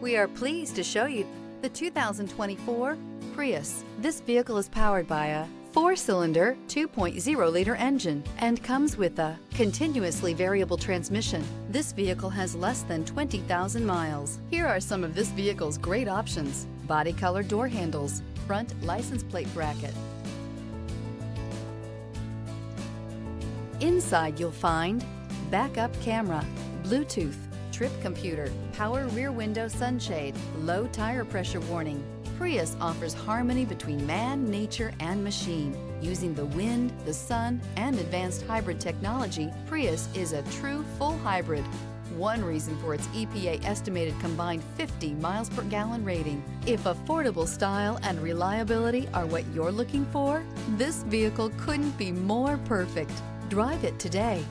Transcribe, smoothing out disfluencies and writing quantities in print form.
We are pleased to show you the 2024 Prius. This vehicle is powered by a 4-cylinder, 2.0-liter engine and comes with a continuously variable transmission. This vehicle has less than 20,000 miles. Here are some of this vehicle's great options: body color door handles, front license plate bracket. Inside you'll find backup camera, Bluetooth, trip computer, power rear window sunshade, low tire pressure warning. Prius offers harmony between man, nature, and machine. Using the wind, the sun, and advanced hybrid technology, Prius is a true full hybrid. One reason for its EPA estimated combined 50 miles per gallon rating. If affordable style and reliability are what you're looking for, this vehicle couldn't be more perfect. Drive it today.